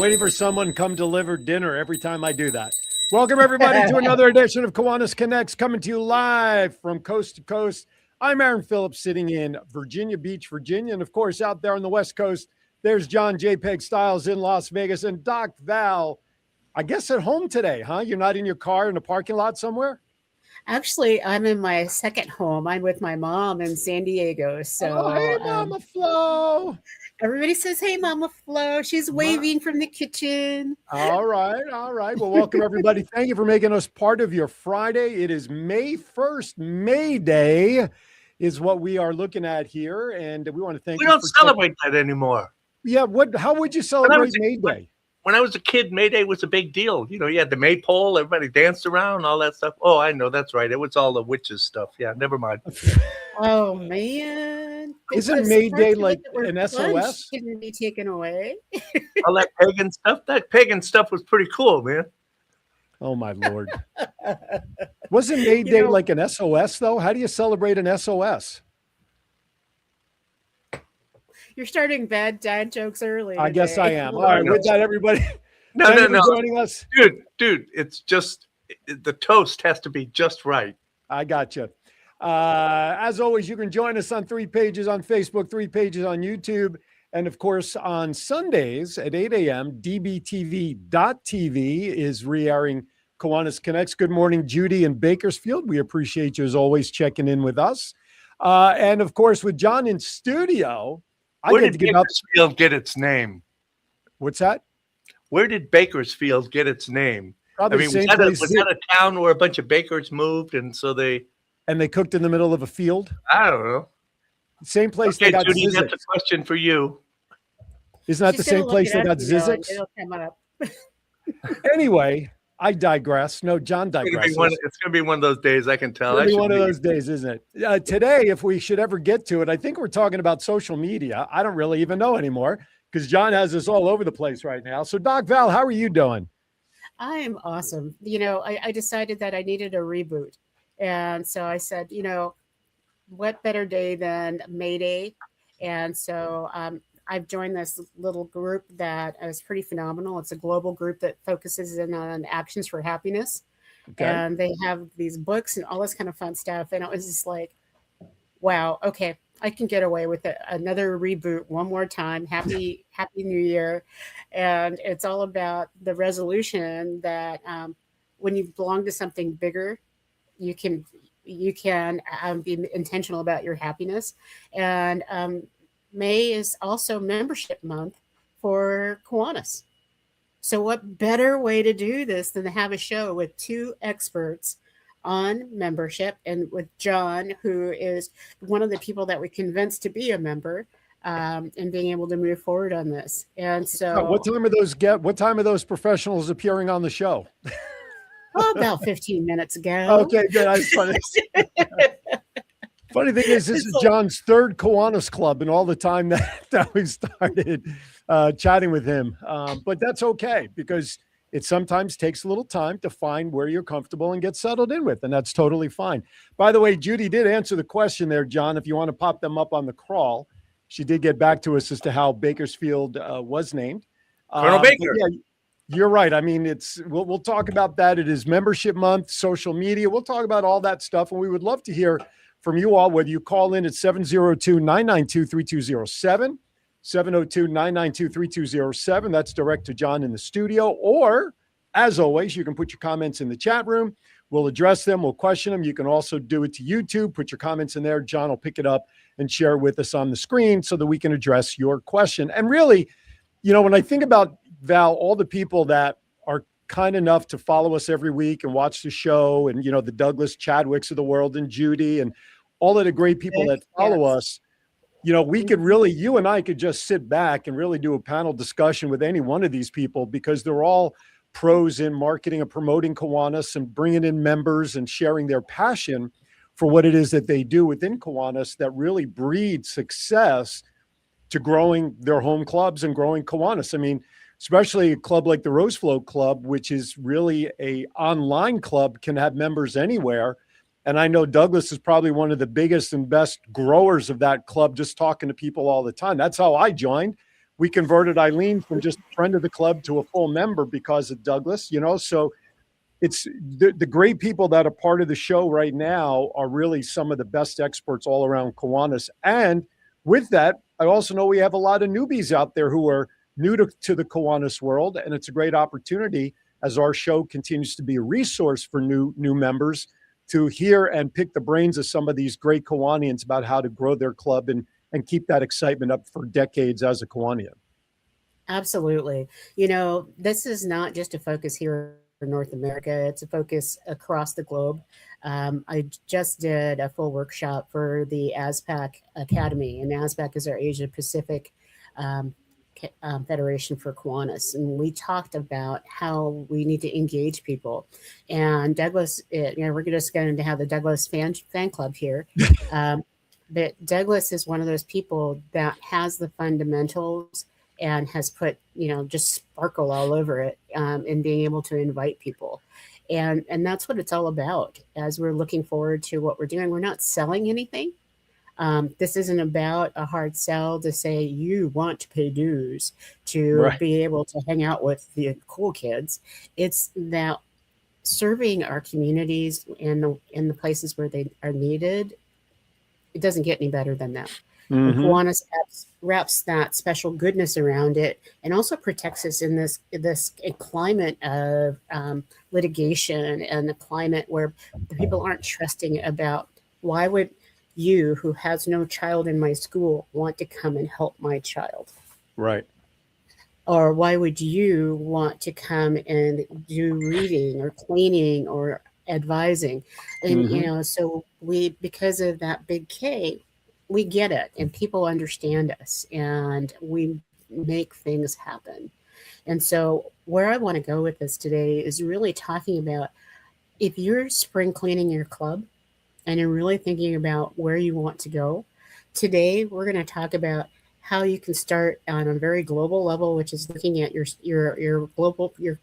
waiting for someone to come deliver dinner every time I do that. Welcome, everybody, to another edition of Kiwanis Connects, coming to you live from coast to coast. I'm Aaron Phillips, sitting in Virginia Beach, Virginia. And, of course, out there on the West Coast, there's John JPEG Styles in Las Vegas. And Doc Val, I guess at home today, huh? You're not in your car in a parking lot somewhere? Actually, I'm in my second home. I'm with my mom in San Diego. So, hey, Mama Flo. Everybody says, hey, Mama Flo. She's waving from the kitchen. All right. Well, welcome, everybody. Thank you for making us part of your Friday. It is May 1st. May Day is what we are looking at here. And we want to thank you. We don't celebrate that anymore. Yeah. How would you celebrate May Day? When I was a kid, May Day was a big deal. You know, you had the maypole, everybody danced around, all that stuff. Oh, I know, that's right. It was all the witches stuff. Yeah, never mind. Oh, man. Isn't May Day like an SOS? Shouldn't be taken away. All that pagan stuff was pretty cool, man. Oh, my Lord. Wasn't May Day like an SOS, though? How do you celebrate an SOS? You're starting bad dad jokes early. I guess I am. All right, with that, everybody. No. Joining us. Dude, it's just, the toast has to be just right. I got you. As always, you can join us on 3 pages on Facebook, 3 pages on YouTube, and of course on Sundays at 8 a.m., dbtv.tv is re-airing Kiwanis Connects. Good morning, Judy in Bakersfield. We appreciate you as always checking in with us. And of course, with John in studio, Where did Bakersfield get its name? What's that? Where did Bakersfield get its name? Probably was that a town where a bunch of bakers moved, and so they cooked in the middle of a field? I don't know. Same place they got Judy, Zizix. that's a question for you. Isn't that the same place they got Zizix? It'll come up. Anyway, I digress. No, John digresses. It's going to be one of those days, I can tell. It's one of those days, isn't it? Today, if we should ever get to it, I think we're talking about social media. I don't really even know anymore because John has us all over the place right now. So, Doc Val, how are you doing? I am awesome. You know, I decided that I needed a reboot. And so I said, what better day than May Day? And so I've joined this little group that is pretty phenomenal. It's a global group that focuses in on actions for happiness. Okay. And they have these books and all this kind of fun stuff. And it was just like, wow, okay, I can get away with it. Another reboot one more time. Happy New Year. And it's all about the resolution that when you belong to something bigger, you can be intentional about your happiness. And May is also membership month for Kiwanis. So what better way to do this than to have a show with 2 experts on membership, and with John, who is one of the people that we convinced to be a member, and being able to move forward on this. And so what time are those professionals appearing on the show? About 15 minutes ago. Okay, good. That's funny. Funny thing is, this is John's 3rd Kiwanis Club in all the time that we've started chatting with him. But that's okay, because it sometimes takes a little time to find where you're comfortable and get settled in with, and that's totally fine. By the way, Judy did answer the question there, John, if you want to pop them up on the crawl. She did get back to us as to how Bakersfield was named. Colonel Baker. Yeah, you're right. I mean, we'll talk about that. It is membership month, social media. We'll talk about all that stuff, and we would love to hear from you all, whether you call in at 702-992-3207, 702-992-3207. That's direct to John in the studio. Or, as always, you can put your comments in the chat room. We'll address them. We'll question them. You can also do it to YouTube. Put your comments in there. John will pick it up and share it with us on the screen so that we can address your question. And really, when I think about, Val, all the people that are kind enough to follow us every week and watch the show, and, the Douglas Chadwicks of the world, and Judy, and all of the great people that follow us, we could really, you and I could just sit back and really do a panel discussion with any one of these people, because they're all pros in marketing and promoting Kiwanis and bringing in members and sharing their passion for what it is that they do within Kiwanis that really breeds success to growing their home clubs and growing Kiwanis. I mean, especially a club like the Rose Float Club, which is really a online club, can have members anywhere. And I know Douglas is probably one of the biggest and best growers of that club, just talking to people all the time. That's how I joined, we converted Eileen from just a friend of the club to a full member because of Douglas, so it's the great people that are part of the show right now are really some of the best experts all around Kiwanis. And with that, I also know we have a lot of newbies out there who are new to the Kiwanis world, and it's a great opportunity as our show continues to be a resource for new members to hear and pick the brains of some of these great Kiwanians about how to grow their club and keep that excitement up for decades as a Kiwanian. Absolutely. This is not just a focus here in North America, it's a focus across the globe. I just did a full workshop for the ASPAC Academy, and ASPAC is our Asia Pacific Federation for Kiwanis. And we talked about how we need to engage people. And Douglas, we're just going to have the Douglas fan club here. But Douglas is one of those people that has the fundamentals and has put, just sparkle all over it in being able to invite people. And that's what it's all about. As we're looking forward to what we're doing, we're not selling anything. This isn't about a hard sell to say you want to pay dues to be able to hang out with the cool kids. It's that serving our communities in the places where they are needed. It doesn't get any better than that. And Kiwanis wraps that special goodness around it and also protects us in this climate of litigation and a climate where the people aren't trusting about why would you, who has no child in my school, want to come and help my child? Right. Or why would you want to come and do reading or cleaning or advising? And, so because of that big K, we get it and people understand us and we make things happen. And so where I want to go with this today is really talking about if you're spring cleaning your club and you're really thinking about where you want to go, today we're going to talk about how you can start on a very global level, which is looking at your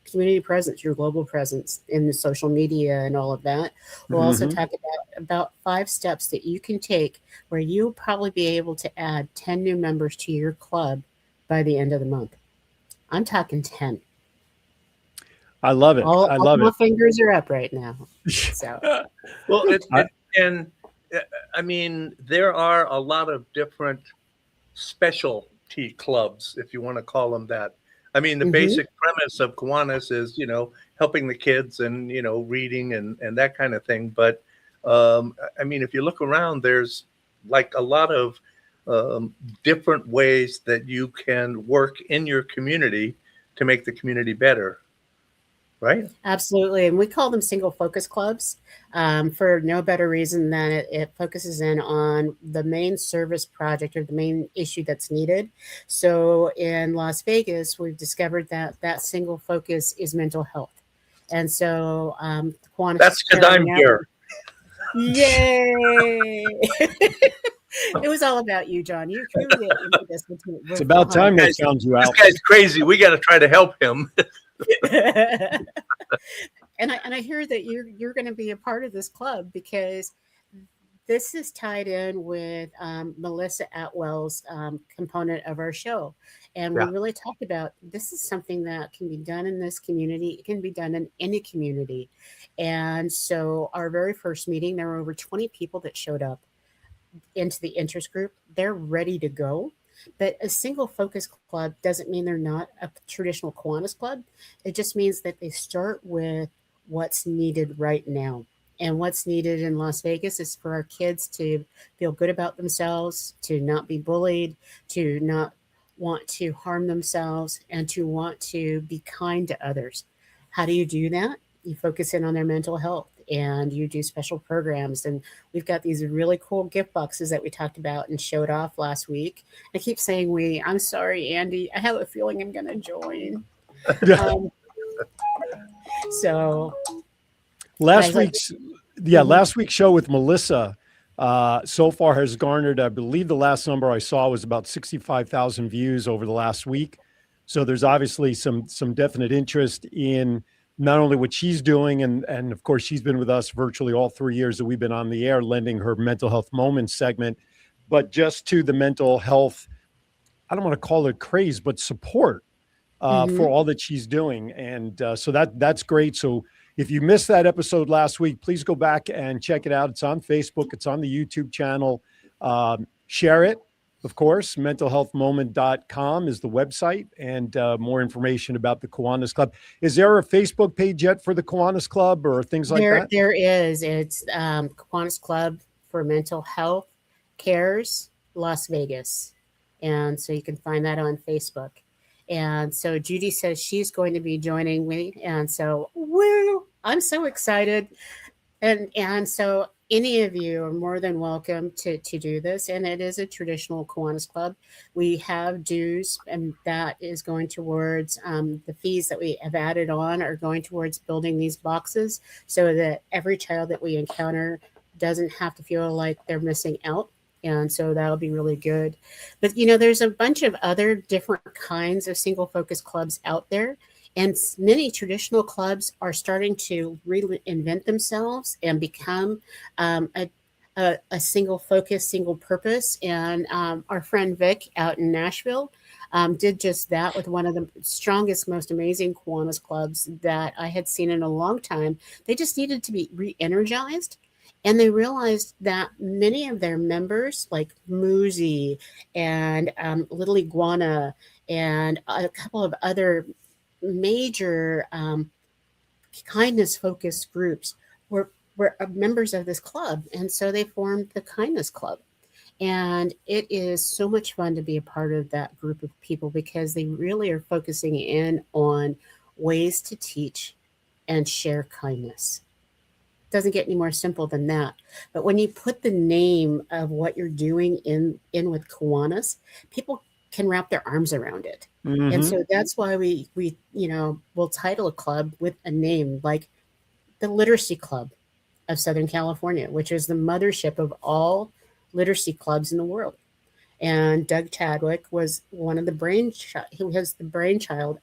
community presence, your global presence in the social media and all of that. We'll also talk about 5 steps that you can take where you'll probably be able to add 10 new members to your club by the end of the month. I'm talking 10. I love it. I love it. My fingers are up right now. So, well, I mean, there are a lot of different specialty clubs, if you want to call them that. I mean, the basic premise of Kiwanis is, helping the kids and, reading and that kind of thing. But, I mean, if you look around, there's like a lot of different ways that you can work in your community to make the community better. Right. Absolutely. And we call them single focus clubs for no better reason than it focuses in on the main service project or the main issue that's needed. So in Las Vegas, we've discovered that single focus is mental health. And so Kiwanis, that's because I'm here. Yay. It was all about you, John. You did this. It's about time they found you out. This guy's crazy. We got to try to help him. And I hear that you're going to be a part of this club because this is tied in with Melissa Atwell's component of our show. And we really talked about this is something that can be done in this community. It can be done in any community. And so our very first meeting, there were over 20 people that showed up into the interest group. They're ready to go. But a single focus club doesn't mean they're not a traditional Kiwanis club. It just means that they start with what's needed right now. And what's needed in Las Vegas is for our kids to feel good about themselves, to not be bullied, to not want to harm themselves, and to want to be kind to others. How do you do that? You focus in on their mental health and you do special programs. And we've got these really cool gift boxes that we talked about and showed off last week. I keep saying I'm sorry, Andy. I have a feeling I'm going to join. So last week's show with Melissa so far has garnered, I believe the last number I saw was about 65,000 views over the last week. So there's obviously some definite interest in not only what she's doing, and of course she's been with us virtually all 3 years that we've been on the air, lending her mental health moments segment, but just to the mental health I don't want to call it craze, but support for all that she's doing. And so that's great. So if you missed that episode last week, please go back and check it out. It's on Facebook. It's on the YouTube channel. Share it, of course. Mentalhealthmoment.com is the website, and more information about the Kiwanis Club. Is there a Facebook page yet for the Kiwanis Club or things like that? There is. It's Kiwanis Club for Mental Health Cares Las Vegas. And so you can find that on Facebook. And so Judy says she's going to be joining me. And so, woo, I'm so excited. And so any of you are more than welcome to do this. And it is a traditional Kiwanis Club. We have dues, and that is going towards the fees that we have added on are going towards building these boxes so that every child that we encounter doesn't have to feel like they're missing out. And so that'll be really good. But, there's a bunch of other different kinds of single focus clubs out there. And many traditional clubs are starting to reinvent themselves and become a single focus, single purpose. And our friend Vic out in Nashville did just that with one of the strongest, most amazing Kiwanis clubs that I had seen in a long time. They just needed to be re-energized. And they realized that many of their members, like Moozy and Little Iguana and a couple of other major kindness-focused groups, were members of this club. And so they formed the Kindness Club. And it is so much fun to be a part of that group of people because they really are focusing in on ways to teach and share kindness. Doesn't get any more simple than that. But when you put the name of what you're doing in with Kiwanis, people can wrap their arms around it. And so that's why we will title a club with a name like the Literacy Club of Southern California, which is the mothership of all literacy clubs in the world. And Doug Chadwick was one of the brainchild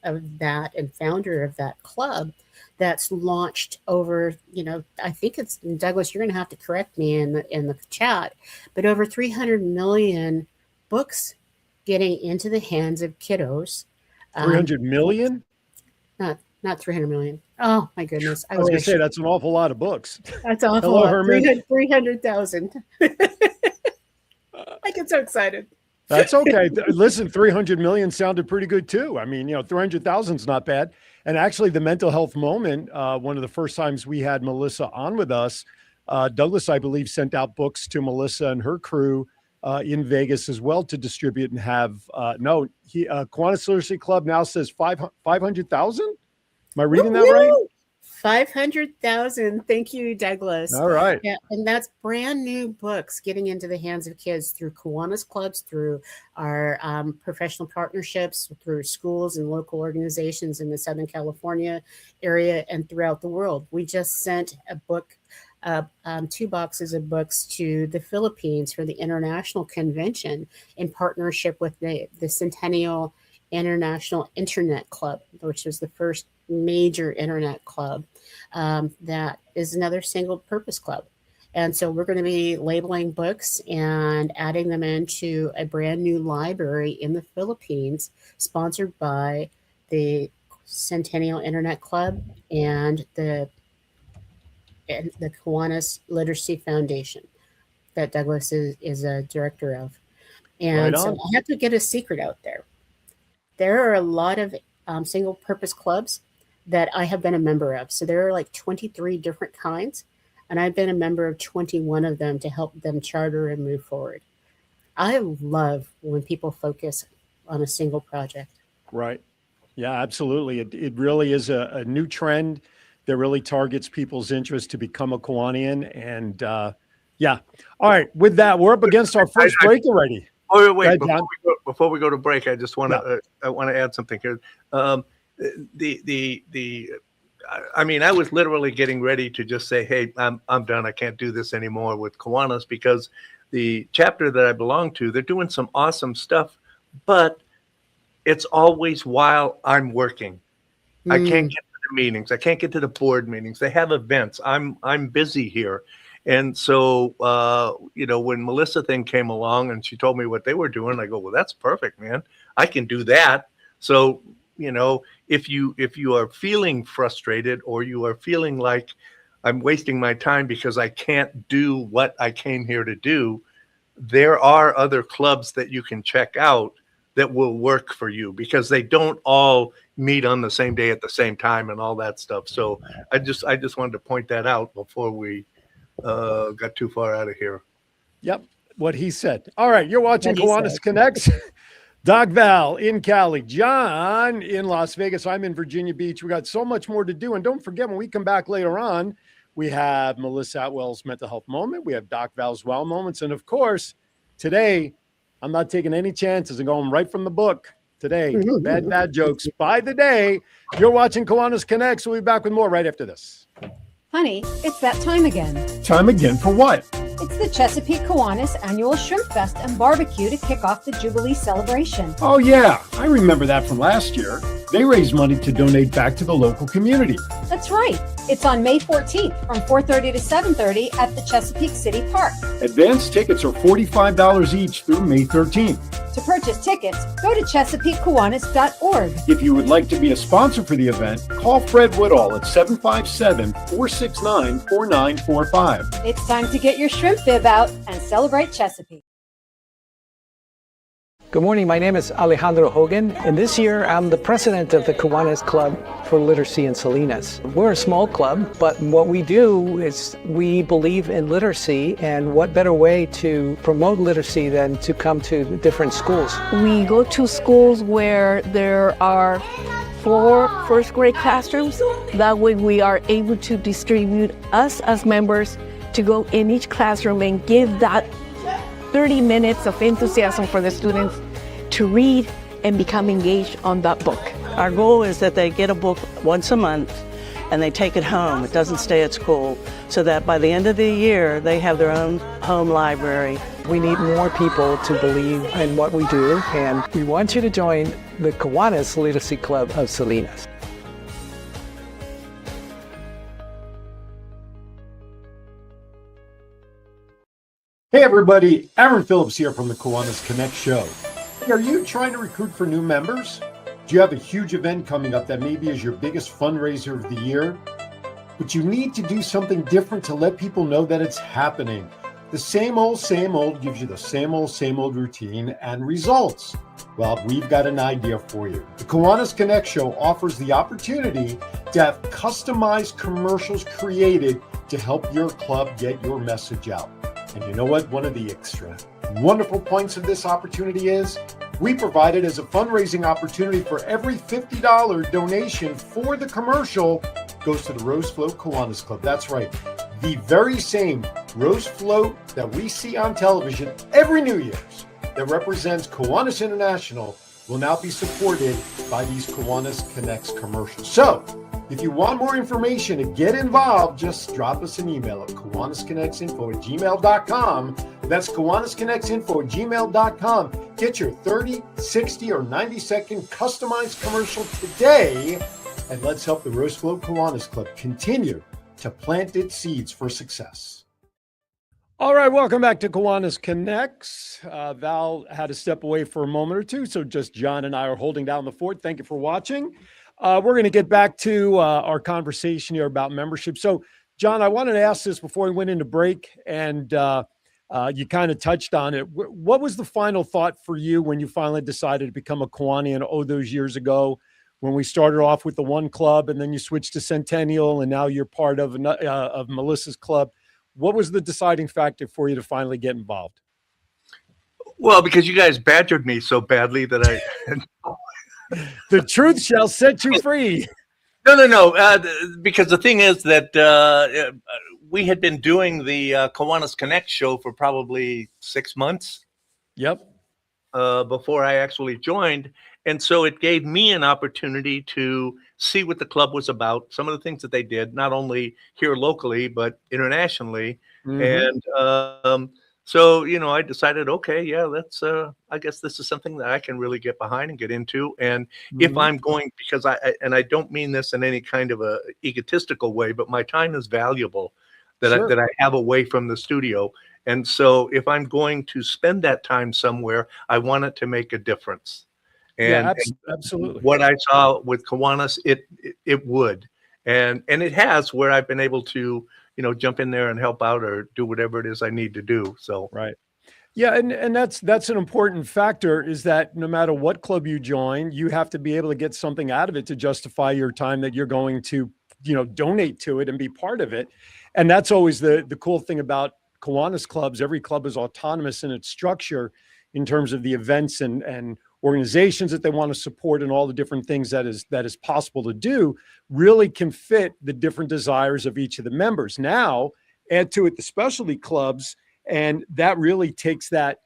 of that and founder of that club that's launched over, I think it's, Douglas, you're going to have to correct me in the chat, but over 300 million books getting into the hands of kiddos. 300 million? Not 300 million. Oh my goodness. I was going to say that's an awful lot of books. That's awful. Hello, Herman. 300,000. I get so excited. That's okay. Listen, 300 million sounded pretty good too. I mean, 300,000 is not bad. And actually the Mental Health Moment, one of the first times we had Melissa on with us, Douglas, I believe, sent out books to Melissa and her crew in Vegas as well to distribute and have, Kiwanis Literacy Club now says 500,000. Am I reading that right? 500,000. Thank you, Douglas. All right. Yeah, and that's brand new books getting into the hands of kids through Kiwanis clubs, through our professional partnerships, through schools and local organizations in the Southern California area and throughout the world. We just sent a book, 2 boxes of books to the Philippines for the International Convention in partnership with the Centennial International Internet Club, which was the first major internet club that is another single purpose club. And so we're going to be labeling books and adding them into a brand new library in the Philippines, sponsored by the Centennial Internet Club and the Kiwanis Literacy Foundation that Douglas is a director of. And so I have to get a secret out there. There are a lot of single purpose clubs that I have been a member of. So there are like 23 different kinds, and I've been a member of 21 of them to help them charter and move forward. I love when people focus on a single project. Right. Yeah, absolutely. It really is a new trend that really targets people's interest to become a Kiwanian. And yeah. All right. With that, we're up against our first break already. Oh, wait. Before we go to break, I just want to I want to add something here. I mean, I was literally getting ready to just say, hey, I'm done. I can't do this anymore with Kiwanis, because the chapter that I belong to, they're doing some awesome stuff, but it's always while I'm working. I can't get to the meetings. I can't get to the board meetings. They have events. I'm busy here. And so, when Melissa thing came along and she told me what they were doing, I go, well, that's perfect, man. I can do that. So, if you are feeling frustrated, or you are feeling like I'm wasting my time because I can't do what I came here to do, there are other clubs that you can check out that will work for you, because they don't all meet on the same day at the same time and all that stuff. So I just wanted to point that out before we got too far out of here. Yep, what he said. All right, you're watching What he Kiwanis said. Connects. Doc Val in Cali, John in Las Vegas. I'm in Virginia Beach. We got so much more to do. And don't forget, when we come back later on, we have Melissa Atwell's mental health moment. We have Doc Val's wow moments. And of course, today, I'm not taking any chances and going right from the book today. Bad dad jokes by the day. You're watching Kiwanis Connects. We'll be back with more right after this. Honey, it's that time again. Time again for what? It's the Chesapeake Kiwanis Annual Shrimp Fest and Barbecue to kick off the Jubilee celebration. Oh, yeah. I remember that from last year. They raised money to donate back to the local community. That's right. It's on May 14th from 4:30 to 7:30 at the Chesapeake City Park. Advance tickets are $45 each through May 13th. To purchase tickets, go to ChesapeakeKiwanis.org. If you would like to be a sponsor for the event, call Fred Woodall at 757-469-4945. It's time to get your shrimp bib out and celebrate Chesapeake. Good morning. My name is Alejandro Hogan, and this year I'm the president of the Kiwanis Club for Literacy in Salinas. We're a small club, but what we do is we believe in literacy, and what better way to promote literacy than to come to different schools. We go to schools where there are 4 first-grade classrooms. That way we are able to distribute us as members to go in each classroom and give that 30 minutes of enthusiasm for the students to read and become engaged on that book. Our goal is that they get a book once a month and they take it home. It doesn't stay at school, so that by the end of the year, they have their own home library. We need more people to believe in what we do, and we want you to join the Kiwanis Literacy Club of Salinas. Hey everybody, Aaron Phillips here from the Kiwanis Connect show. Hey, are you trying to recruit for new members? Do you have a huge event coming up that maybe is your biggest fundraiser of the year? But you need to do something different to let people know that it's happening. The same old gives you the same old routine and results. Well, we've got an idea for you. The Kiwanis Connect show offers the opportunity to have customized commercials created to help your club get your message out. And you know what? One of the extra wonderful points of this opportunity is we provide it as a fundraising opportunity. For every $50 donation for the commercial goes to the Rose Float Kiwanis Club. That's right. The very same Rose Float that we see on television every New Year's that represents Kiwanis International will now be supported by these Kiwanis Connects commercials. So, if you want more information and get involved, just drop us an email at KiwanisConnectsInfo@gmail.com. That's KiwanisConnectsInfo@gmail.com. Get your 30, 60, or 90-second customized commercial today, and let's help the Rose Float Kiwanis Club continue to plant its seeds for success. All right, welcome back to Kiwanis Connects. Val had to step away for a moment or two, so just John and I are holding down the fort. Thank you for watching. We're going to get back to our conversation here about membership. So, John, I wanted to ask this before we went into break, and you kind of touched on it. What was the final thought for you when you finally decided to become a Kiwanian those years ago, when we started off with the one club and then you switched to Centennial and now you're part of Melissa's club? What was the deciding factor for you to finally get involved? Well, because you guys badgered me so badly that I... The truth shall set you free. No. Because the thing is that we had been doing the Kiwanis Connect show for probably 6 months. Yep. Before I actually joined. And so it gave me an opportunity to see what the club was about, some of the things that they did, not only here locally, but internationally. Mm-hmm. And so, I decided, okay, yeah, I guess this is something that I can really get behind and get into. And if I'm going, because I don't mean this in any kind of a egotistical way, but my time is valuable that I have away from the studio. And so if I'm going to spend that time somewhere, I want it to make a difference. And, Absolutely. what I saw with Kiwanis, it would, and it has, where I've been able to, jump in there and help out or do whatever it is I need to do. So Right. Yeah, and that's an important factor, is that no matter what club you join, you have to be able to get something out of it to justify your time that you're going to, donate to it and be part of it. And that's always the cool thing about Kiwanis clubs. Every club is autonomous in its structure in terms of the events and organizations that they want to support, and all the different things that is possible to do, really can fit the different desires of each of the members. Now, add to it the specialty clubs, and that really takes that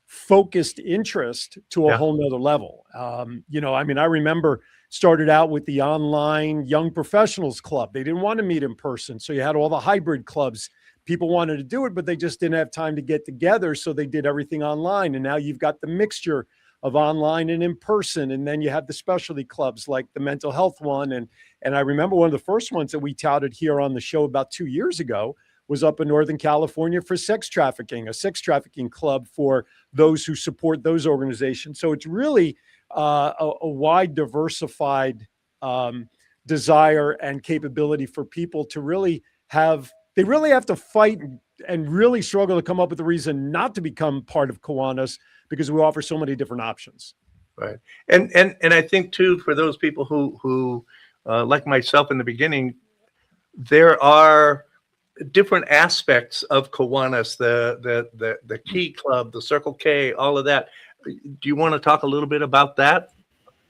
focused interest to a whole nother level. I remember started out with the online Young Professionals Club. They didn't want to meet in person, so you had all the hybrid clubs. People wanted to do it, but they just didn't have time to get together, so they did everything online. And now you've got the mixture of online and in person, and then you have the specialty clubs like the mental health one. And I remember one of the first ones that we touted here on the show about 2 years ago was up in Northern California for sex trafficking, a sex trafficking club for those who support those organizations. So it's really a wide, diversified desire and capability for people to really have to fight and really struggle to come up with a reason not to become part of Kiwanis, because we offer so many different options. Right. And I think too, for those people who like myself in the beginning, there are different aspects of Kiwanis, the Key Club, the Circle K, all of that. Do you want to talk a little bit about that?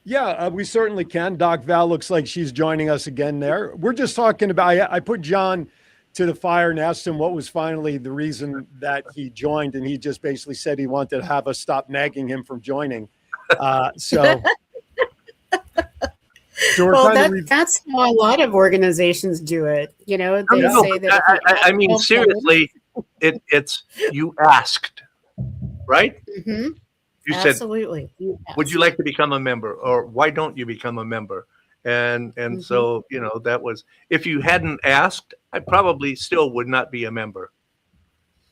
Yeah, we certainly can. Doc Val looks like she's joining us again there. We're just talking about, I put John to the fire and asked him what was finally the reason that he joined. And he just basically said he wanted to have us stop nagging him from joining. That's how a lot of organizations do it. They say that. I mean, seriously, it's you asked, right? Mm-hmm. You Absolutely. said, would you like to become a member, or why don't you become a member? And so, that was, if you hadn't asked, I probably still would not be a member.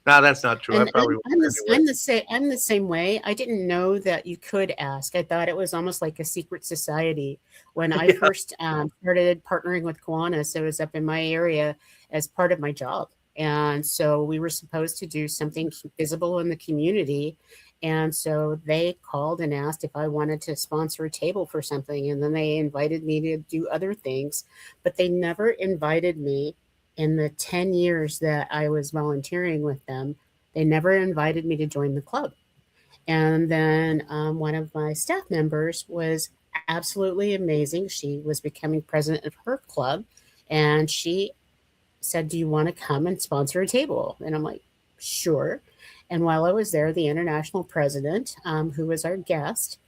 No, that's not true. And, I probably I'm the same way. I didn't know that you could ask. I thought it was almost like a secret society. When I first started partnering with Kiwanis, it was up in my area as part of my job. And so we were supposed to do something visible in the community. And so they called and asked if I wanted to sponsor a table for something. And then they invited me to do other things, but they never invited me in the 10 years that I was volunteering with them. They never invited me to join the club. And then one of my staff members was absolutely amazing. She was becoming president of her club. And she said, "Do you want to come and sponsor a table?" And I'm like, "Sure." And while I was there, the international president, who was our guest,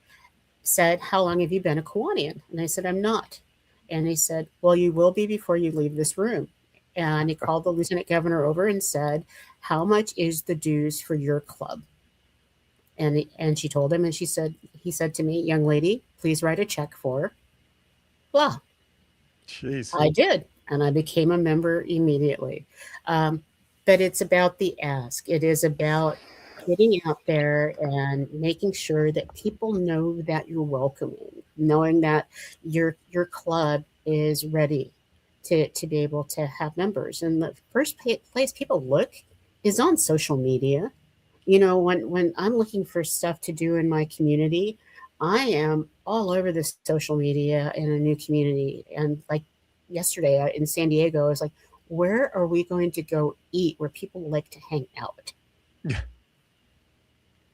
said, "How long have you been a Kiwanian?" And I said, "I'm not." And he said, "Well, you will be before you leave this room." And he called the lieutenant governor over and said, "How much is the dues for your club?" And she told him, and he said to me, "Young lady, please write a check for blah." Jeez. I did. And I became a member immediately. But it's about the ask. It is about getting out there and making sure that people know that you're welcoming, knowing that your club is ready to be able to have members. And the first place people look is on social media. When I'm looking for stuff to do in my community, I am all over the social media in a new community. And like yesterday in San Diego, I was like, where are we going to go eat where people like to hang out?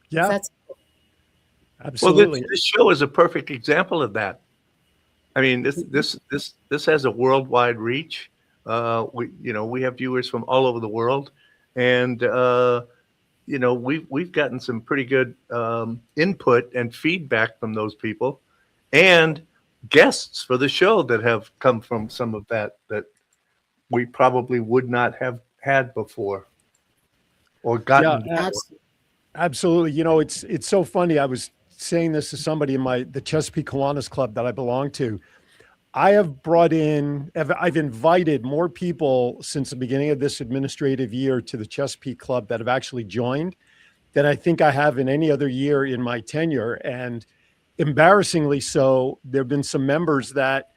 Yeah, absolutely. Well, this show is a perfect example of that. I mean, this has a worldwide reach. We have viewers from all over the world, and we've gotten some pretty good input and feedback from those people, and guests for the show that have come from some of that we probably would not have had before or gotten. Yeah, absolutely. It's so funny. I was saying this to somebody in the Chesapeake Kiwanis Club that I belong to. I've invited more people since the beginning of this administrative year to the Chesapeake Club that have actually joined than I think I have in any other year in my tenure. And embarrassingly so, there have been some members that,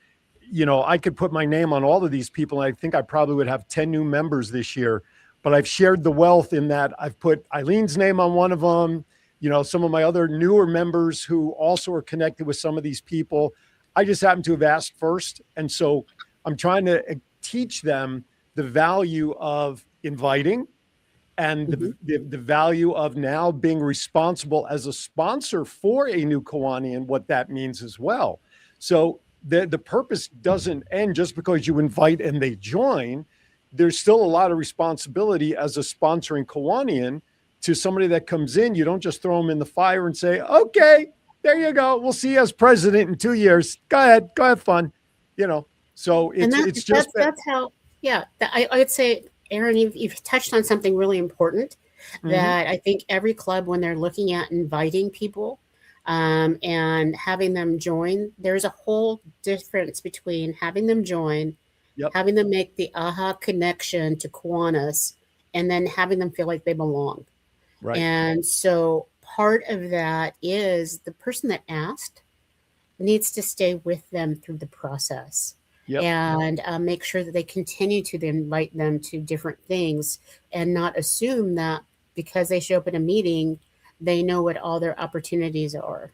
I could put my name on all of these people. And I think I probably would have 10 new members this year, but I've shared the wealth in that I've put Eileen's name on one of them. Some of my other newer members who also are connected with some of these people, I just happen to have asked first. And so I'm trying to teach them the value of inviting and the value of now being responsible as a sponsor for a new Kiwani and what that means as well. So the purpose doesn't end just because you invite and they join. There's still a lot of responsibility as a sponsoring Kiwanian to somebody that comes in. You don't just throw them in the fire and say, okay, there you go. We'll see you as president in 2 years. Go ahead, fun. So it's just that's how. Yeah, I'd say, Aaron, you've touched on something really important that I think every club, when they're looking at inviting people and having them join, there's a whole difference between having them join, having them make the aha connection to Kiwanis, and then having them feel like they belong. Right. And so part of that is the person that asked needs to stay with them through the process. And make sure that they continue to invite them to different things and not assume that because they show up at a meeting, they know what all their opportunities are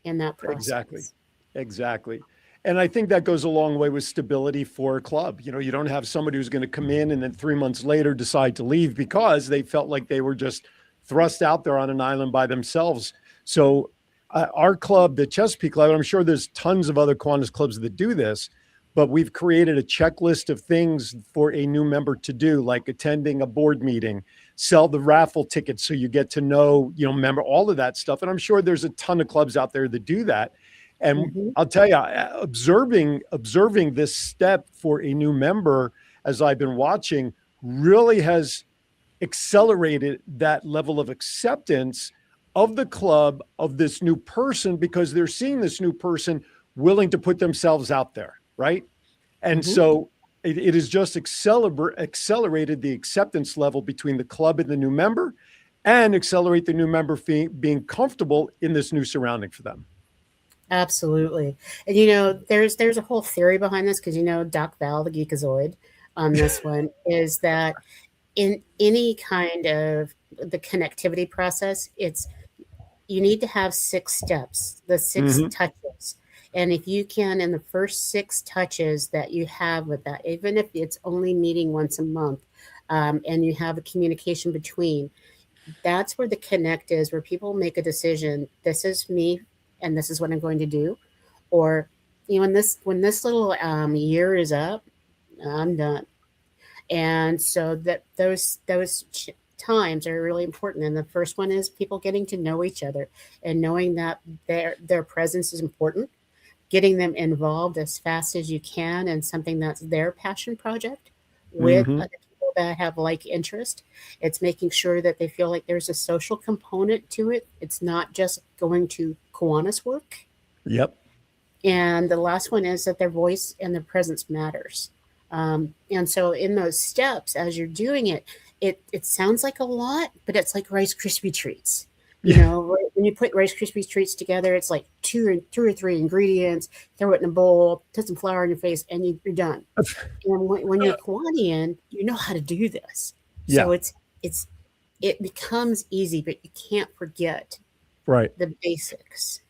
in that process. Exactly. And I think that goes a long way with stability for a club. You don't have somebody who's going to come in and then 3 months later decide to leave because they felt like they were just thrust out there on an island by themselves. So our club, the Chesapeake Club, I'm sure there's tons of other Kiwanis clubs that do this, but we've created a checklist of things for a new member to do, like attending a board meeting, sell the raffle tickets so you get to know, member, all of that stuff. And I'm sure there's a ton of clubs out there that do that. And I'll tell you, observing this step for a new member, as I've been watching, really has accelerated that level of acceptance of the club, of this new person, because they're seeing this new person willing to put themselves out there. Right. And so it has just accelerated the acceptance level between the club and the new member, and accelerate the new member being comfortable in this new surrounding for them. Absolutely. And, there's a whole theory behind this because, Doc Val, the Geekazoid on this one, is that in any kind of the connectivity process, you need to have 6 steps, the 6 touches. And if you can, in the first 6 touches that you have with that, even if it's only meeting once a month, and you have a communication between, that's where the connect is, where people make a decision. This is me, and this is what I'm going to do. Or, when this little year is up, I'm done. And so that those times are really important. And the first one is people getting to know each other and knowing that their presence is important. Getting them involved as fast as you can in something that's their passion project with other people that have like interest. It's making sure that they feel like there's a social component to it. It's not just going to Kiwanis work. Yep. And the last one is that their voice and their presence matters. And so in those steps, as you're doing it, it sounds like a lot, but it's like Rice Krispie treats. When you put Rice Krispie treats together, it's like 2 or 3 ingredients, throw it in a bowl, put some flour in your face, and you're done. And when you're Kiwanian, you know how to do this. So it becomes easy, but you can't forget the basics.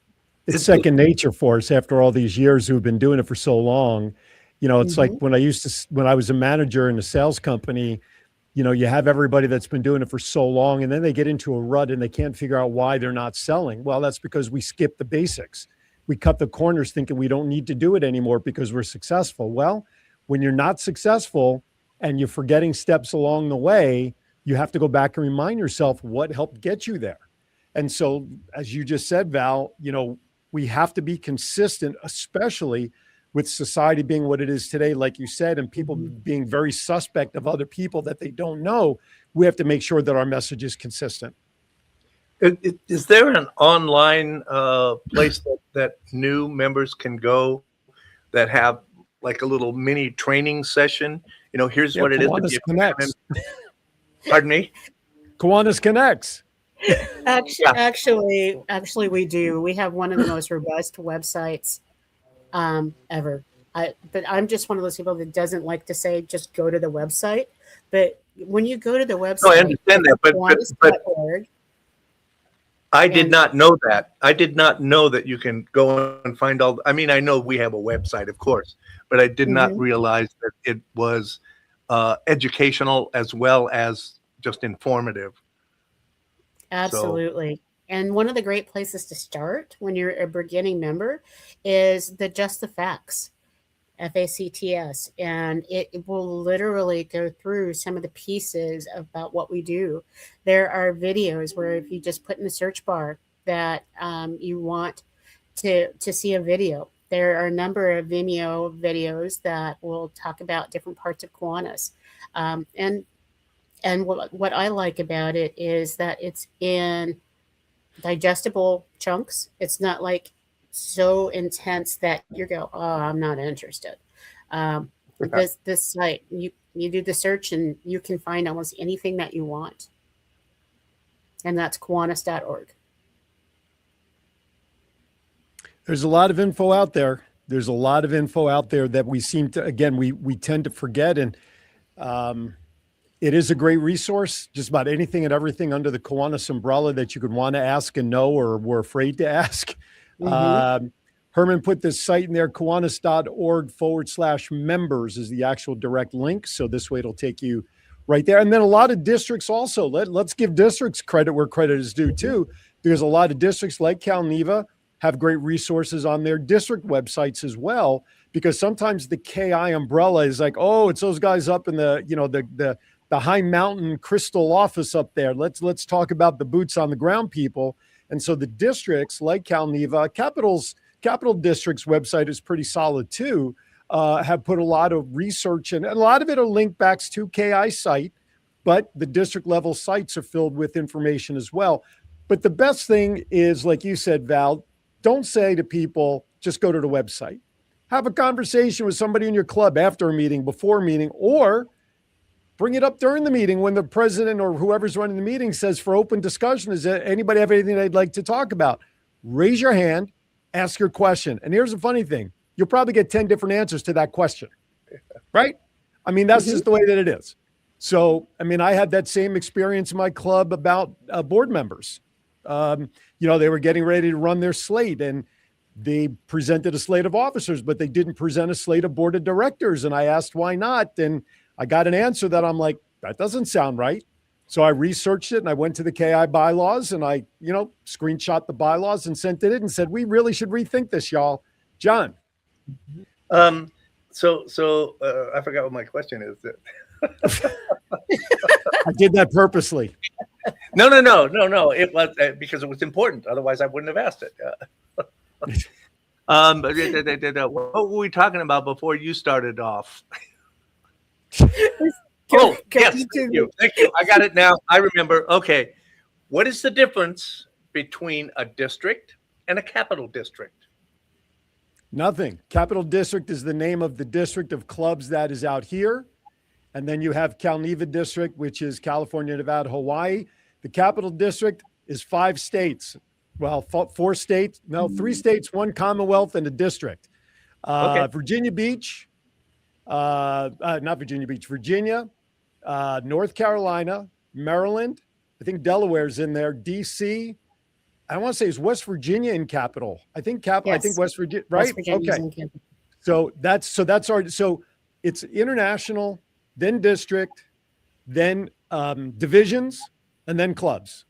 It's second nature for us after all these years who've been doing it for so long. It's like when I was a manager in a sales company, you have everybody that's been doing it for so long, and then they get into a rut and they can't figure out why they're not selling. Well, that's because we skip the basics. We cut the corners thinking we don't need to do it anymore because we're successful. Well, when you're not successful and you're forgetting steps along the way, you have to go back and remind yourself what helped get you there. And so, as you just said, Val, we have to be consistent, especially with society being what it is today, like you said, and people being very suspect of other people that they don't know. We have to make sure that our message is consistent. Is there an online place that new members can go that have like a little mini training session? Here's what it is. Kiwanis Connects. Pardon me? Kiwanis Connects. Actually, we do. We have one of the most robust websites ever. But I'm just one of those people that doesn't like to say just go to the website. But when you go to the website, No, I understand that, but Kiwanis.org, I did and not know that. I did not know that you can go and find all. I mean, I know we have a website, of course, but I did not realize that it was educational as well as just informative. absolutely. And one of the great places to start when you're a beginning member is the Just the Facts. FACTS, and it will literally go through some of the pieces about what we do. There are videos where if you just put in the search bar that you want to see a video, there are a number of Vimeo videos that will talk about different parts of Kiwanis. And what I like about it is that it's in digestible chunks. It's not like so intense that you go, oh, I'm not interested. This site, you do the search and you can find almost anything that you want, and that's Kiwanis.org. There's a lot of info out there. There's a lot of info out there that we seem to, again, we tend to forget. And it is a great resource, just about anything and everything under the Kiwanis umbrella that you could want to ask and know or were afraid to ask. Herman put this site in there, Kiwanis.org/members is the actual direct link. So this way it'll take you right there. And then a lot of districts also, let's give districts credit where credit is due too, because a lot of districts like Calneva have great resources on their district websites as well, because sometimes the KI umbrella is like, oh, it's those guys up in the, the high mountain crystal office up there. Let's talk about the boots on the ground people. And so the districts like Calneva, Capital District's website is pretty solid too, have put a lot of research in, and a lot of it are link backs to KI site, but the district level sites are filled with information as well. But the best thing is, like you said, Val, don't say to people, just go to the website. Have a conversation with somebody in your club after a meeting, before a meeting, or bring it up during the meeting when the president or whoever's running the meeting says for open discussion, does anybody have anything they'd like to talk about? Raise your hand, ask your question. And here's the funny thing. You'll probably get 10 different answers to that question, right? I mean, that's just the way that it is. So, I mean, I had that same experience in my club about board members. They were getting ready to run their slate and they presented a slate of officers, but they didn't present a slate of board of directors. And I asked why not? And I got an answer that I'm like, that doesn't sound right. So I researched it and I went to the KI bylaws and I, screenshot the bylaws and sent it in and said, we really should rethink this, y'all. John. So I forgot what my question is. I did that purposely. No. It was because it was important. Otherwise, I wouldn't have asked it. What were we talking about before you started off? Oh, yes. Thank you. I got it now. I remember. Okay. What is the difference between a district and a capital district? Nothing. Capital District is the name of the district of clubs that is out here. And then you have Calneva District, which is California, Nevada, Hawaii. The Capital District is 5 states. Well, 4 states. No, 3 states, 1 Commonwealth, and a district. Virginia Beach, not Virginia Beach, Virginia, North Carolina, Maryland. I think Delaware's in there. DC. I want to say, is West Virginia in capital? I think capital. Yes. I think West Virginia, right? Okay. So that's our. So it's international, then district, then divisions, and then clubs.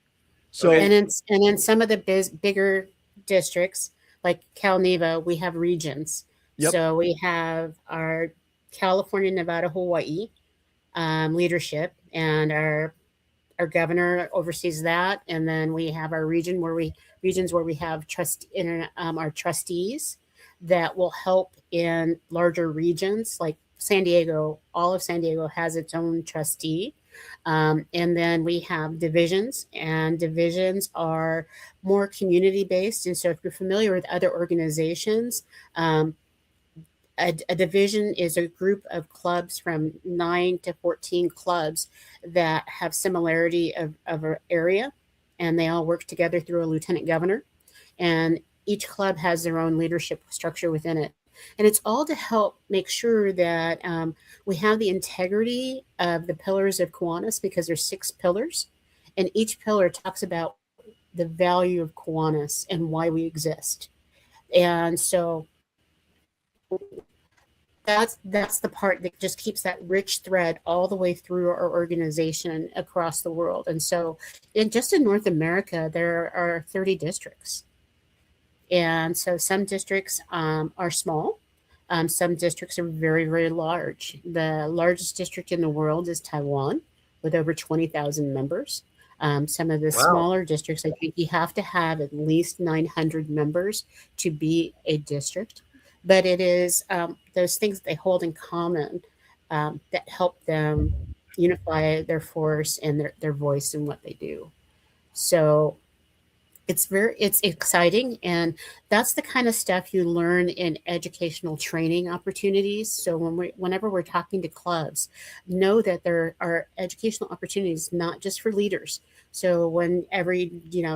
So and in some of the bigger districts like Calneva, we have regions. Yep. So we have our California, Nevada, Hawaii leadership, and our governor oversees that, and then we have our regions where we have our trustees that will help in larger regions like San Diego. All of San Diego has its own trustee, and then we have divisions, and divisions are more community based. And so, if you're familiar with other organizations, a division is a group of clubs from 9 to 14 clubs that have similarity of an area, and they all work together through a lieutenant governor. And each club has their own leadership structure within it. And it's all to help make sure that we have the integrity of the pillars of Kiwanis, because there's 6 pillars, and each pillar talks about the value of Kiwanis and why we exist. And so that's the part that just keeps that rich thread all the way through our organization across the world. And so just in North America, there are 30 districts. And so some districts are small. Some districts are very, very large. The largest district in the world is Taiwan, with over 20,000 members. Some of the smaller districts, I think you have to have at least 900 members to be a district. But it is those things they hold in common that help them unify their force and their voice in what they do. So it's exciting, and that's the kind of stuff you learn in educational training opportunities. So whenever we're talking to clubs, know that there are educational opportunities not just for leaders. So when every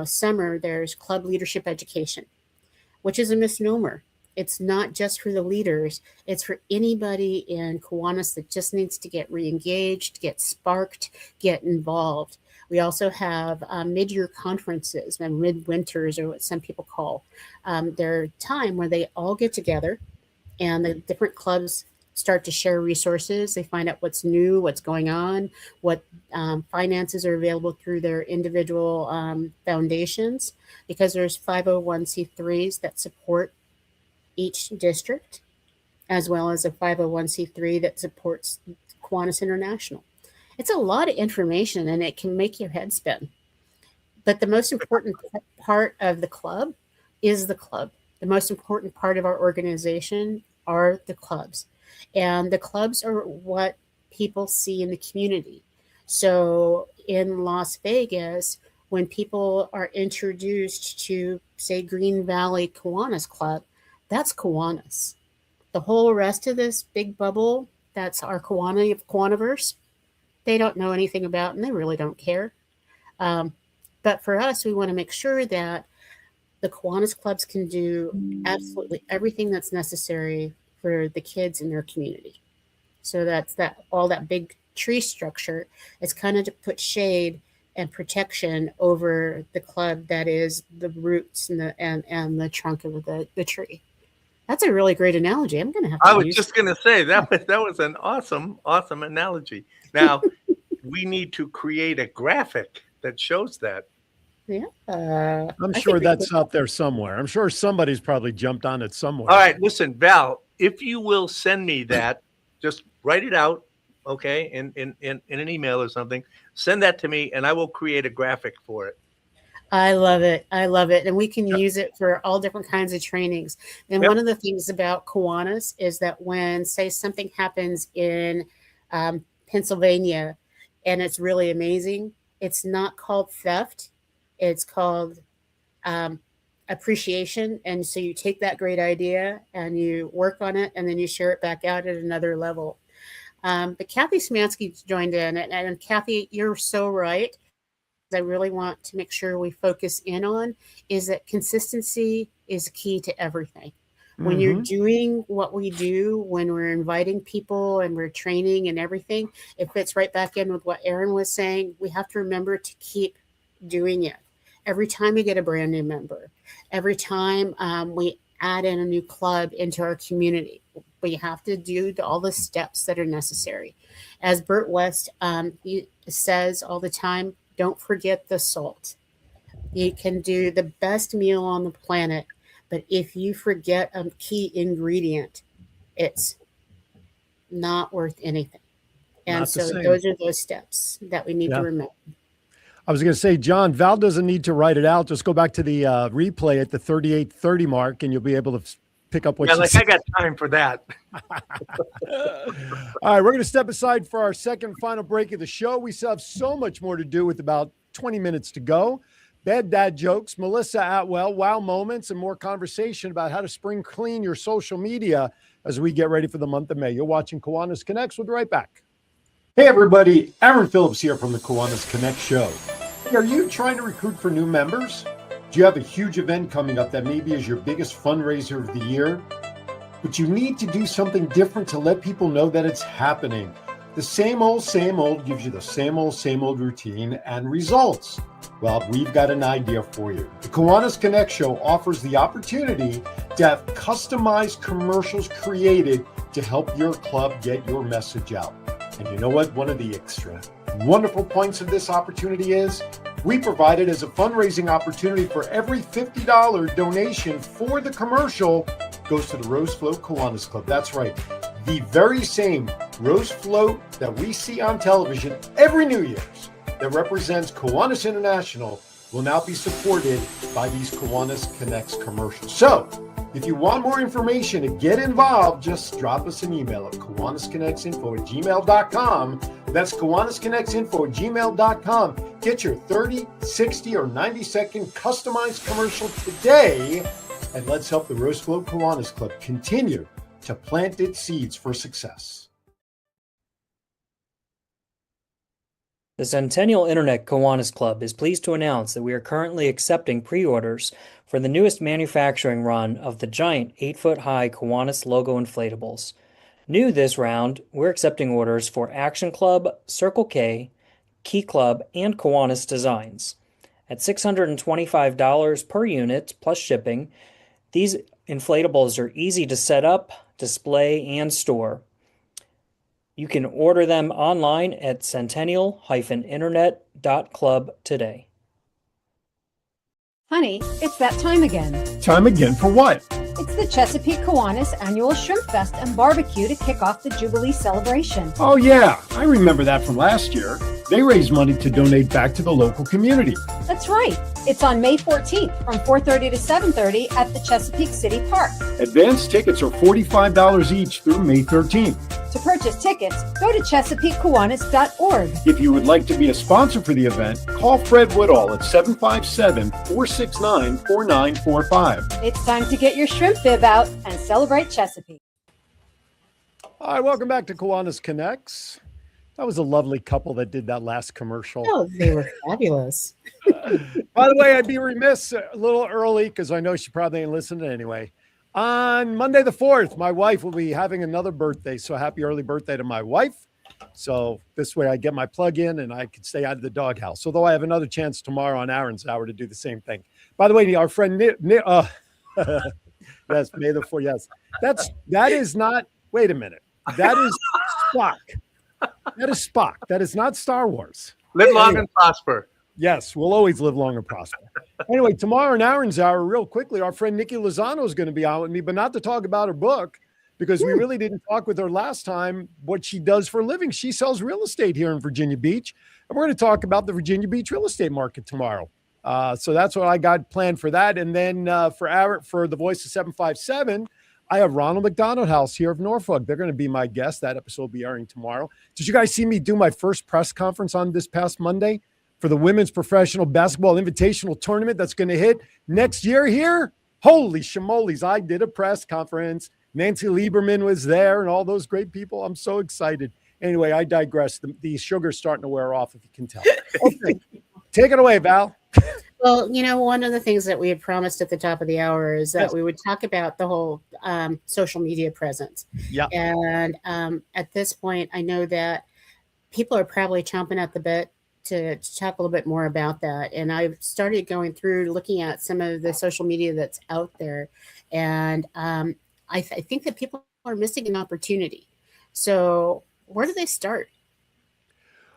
summer there's club leadership education, which is a misnomer. It's not just for the leaders. It's for anybody in Kiwanis that just needs to get re-engaged, get sparked, get involved. We also have mid-year conferences and midwinters, or what some people call. They're time where they all get together and the different clubs start to share resources. They find out what's new, what's going on, what finances are available through their individual foundations, because there's 501c3s that support each district, as well as a 501c3 that supports Kiwanis International. It's a lot of information, and it can make your head spin. But the most important part of the club is the club. The most important part of our organization are the clubs. And the clubs are what people see in the community. So in Las Vegas, when people are introduced to, say, Green Valley Kiwanis Club, that's Kiwanis. The whole rest of this big bubble, that's our Kiwaniverse, they don't know anything about, and they really don't care. But for us, we want to make sure that the Kiwanis clubs can do absolutely everything that's necessary for the kids in their community. So that's all that big tree structure is kind of to put shade and protection over the club that is the roots and the trunk of the tree. That's a really great analogy. I'm going to have to I was just going to say that was an awesome analogy. Now, we need to create a graphic that shows that. Yeah. I'm sure that's out there somewhere. I'm sure somebody's probably jumped on it somewhere. All right, listen, Val, if you will send me that, just write it out, okay, in an email or something. Send that to me, and I will create a graphic for it. I love it. And we can use it for all different kinds of trainings. And one of the things about Kiwanis is that when, say, something happens in Pennsylvania and it's really amazing, it's not called theft. It's called appreciation. And so you take that great idea and you work on it, and then you share it back out at another level. But Kathy Smansky joined in. And Kathy, you're so right. I really want to make sure we focus in on is that consistency is key to everything. When you're doing what we do, when we're inviting people and we're training and everything, it fits right back in with what Erin was saying. We have to remember to keep doing it. Every time we get a brand new member, every time we add in a new club into our community, we have to do all the steps that are necessary. As Bert West he says all the time, don't forget the salt. You can do the best meal on the planet, but if you forget a key ingredient, it's not worth anything. And so those are those steps that we need to remember. I was going to say, John, Val doesn't need to write it out. Just go back to the replay at the 38:30 mark, and you'll be able to pick up what I got time for that. All right, we're going to step aside for our second final break of the show. We still have so much more to do with about 20 minutes to go. Bad dad jokes, Melissa Atwell, wow moments, and more conversation about how to spring clean your social media as we get ready for the month of May. You're watching Kiwanis Connects. We'll be right back. Hey, everybody. Aaron Phillips here from the Kiwanis Connect show. Are you trying to recruit for new members? Do you have a huge event coming up that maybe is your biggest fundraiser of the year? But you need to do something different to let people know that it's happening. The same old gives you the same old routine and results. Well, we've got an idea for you. The Kiwanis Connects show offers the opportunity to have customized commercials created to help your club get your message out. And you know what? One of the extra wonderful points of this opportunity is we provide it as a fundraising opportunity. For every $50 donation for the commercial goes to the Rose Float Kiwanis Club. That's right. The very same Rose Float that we see on television every New Year's that represents Kiwanis International will now be supported by these Kiwanis Connects commercials. So, if you want more information to get involved, just drop us an email at kiwanisconnectsinfo@gmail.com. That's kiwanisconnectsinfo@gmail.com. Get your 30, 60, or 90-second customized commercial today, and let's help the Rose Float Kiwanis Club continue to plant its seeds for success. The Centennial Internet Kiwanis Club is pleased to announce that we are currently accepting pre-orders for the newest manufacturing run of the giant 8-foot-high Kiwanis logo inflatables. New this round, we're accepting orders for Action Club, Circle K, Key Club, and Kiwanis designs. At $625 per unit plus shipping, these inflatables are easy to set up, display, and store. You can order them online at centennial-internet.club today. Honey, it's that time again. Time again for what? It's the Chesapeake Kiwanis Annual Shrimp Fest and Barbecue to kick off the Jubilee celebration. Oh yeah, I remember that from last year. They raised money to donate back to the local community. That's right. It's on May 14th from 4:30 to 7:30 at the Chesapeake City Park. Advance tickets are $45 each through May 13th. To purchase tickets, go to ChesapeakeKiwanis.org. If you would like to be a sponsor for the event, call Fred Woodall at 757-469-4945. It's time to get your shrimp bib out and celebrate Chesapeake. All right, welcome back to Kiwanis Connects. That was a lovely couple that did that last commercial. Oh, they were fabulous. By the way, I'd be remiss a little early because I know she probably ain't listening anyway. On Monday the 4th, my wife will be having another birthday. So happy early birthday to my wife. So this way I get my plug in and I can stay out of the doghouse. Although I have another chance tomorrow on Aaron's hour to do the same thing. By the way, our friend yes, May the 4th. Yes, that is not. Wait a minute. That is Spock. That is Spock. That is not Star Wars. Live long and prosper. Yes, we'll always live long and prosper. Anyway, tomorrow in Aaron's hour, real quickly, our friend Nikki Lozano is going to be on with me, but not to talk about her book, because we really didn't talk with her last time what she does for a living. She sells real estate here in Virginia Beach, and we're going to talk about the Virginia Beach real estate market tomorrow. So that's what I got planned for that. And then for the Voice of 757, I have Ronald McDonald House here of Norfolk. They're going to be my guest. That episode will be airing tomorrow. Did you guys see me do my first press conference on this past Monday for the Women's Professional Basketball Invitational Tournament that's going to hit next year here? Holy shimolies, I did a press conference. Nancy Lieberman was there and all those great people. I'm so excited. Anyway, I digress. The sugar's starting to wear off, if you can tell. Okay, take it away, Val. Well, one of the things that we had promised at the top of the hour is that we would talk about the whole social media presence. Yeah. And at this point, I know that people are probably chomping at the bit to talk a little bit more about that. And I've started going through looking at some of the social media that's out there. And I think that people are missing an opportunity. So where do they start?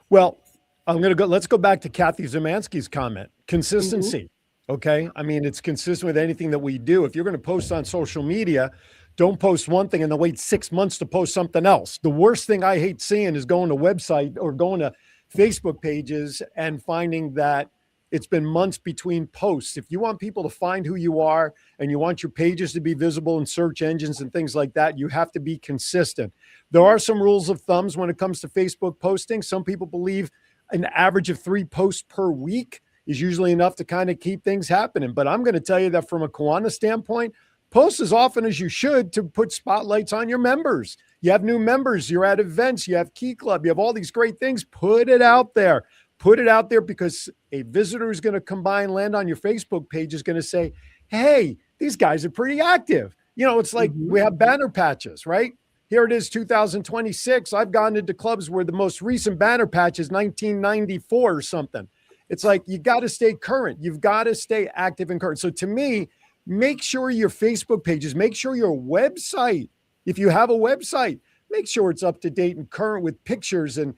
Well, let's go back to Kathy Zemansky's comment. Consistency. Mm-hmm. Okay. I mean, it's consistent with anything that we do. If you're going to post on social media, don't post one thing and then wait 6 months to post something else. The worst thing I hate seeing is going to website or going to Facebook pages and finding that it's been months between posts. If you want people to find who you are and you want your pages to be visible in search engines and things like that, you have to be consistent. There are some rules of thumbs when it comes to Facebook posting. Some people believe an average of 3 posts per week is usually enough to kind of keep things happening. But I'm going to tell you that from a Kiwanis standpoint, post as often as you should to put spotlights on your members. You have new members, you're at events, you have Key Club, you have all these great things. Put it out there. Put it out there, because a visitor who's going to come by and land on your Facebook page is going to say, hey, these guys are pretty active. It's like we have banner patches, right? Here it is, 2026. I've gone into clubs where the most recent banner patch is 1994 or something. It's like, you got to stay current. You've got to stay active and current. So to me, make sure your Facebook pages, make sure your website, if you have a website, make sure it's up to date and current with pictures and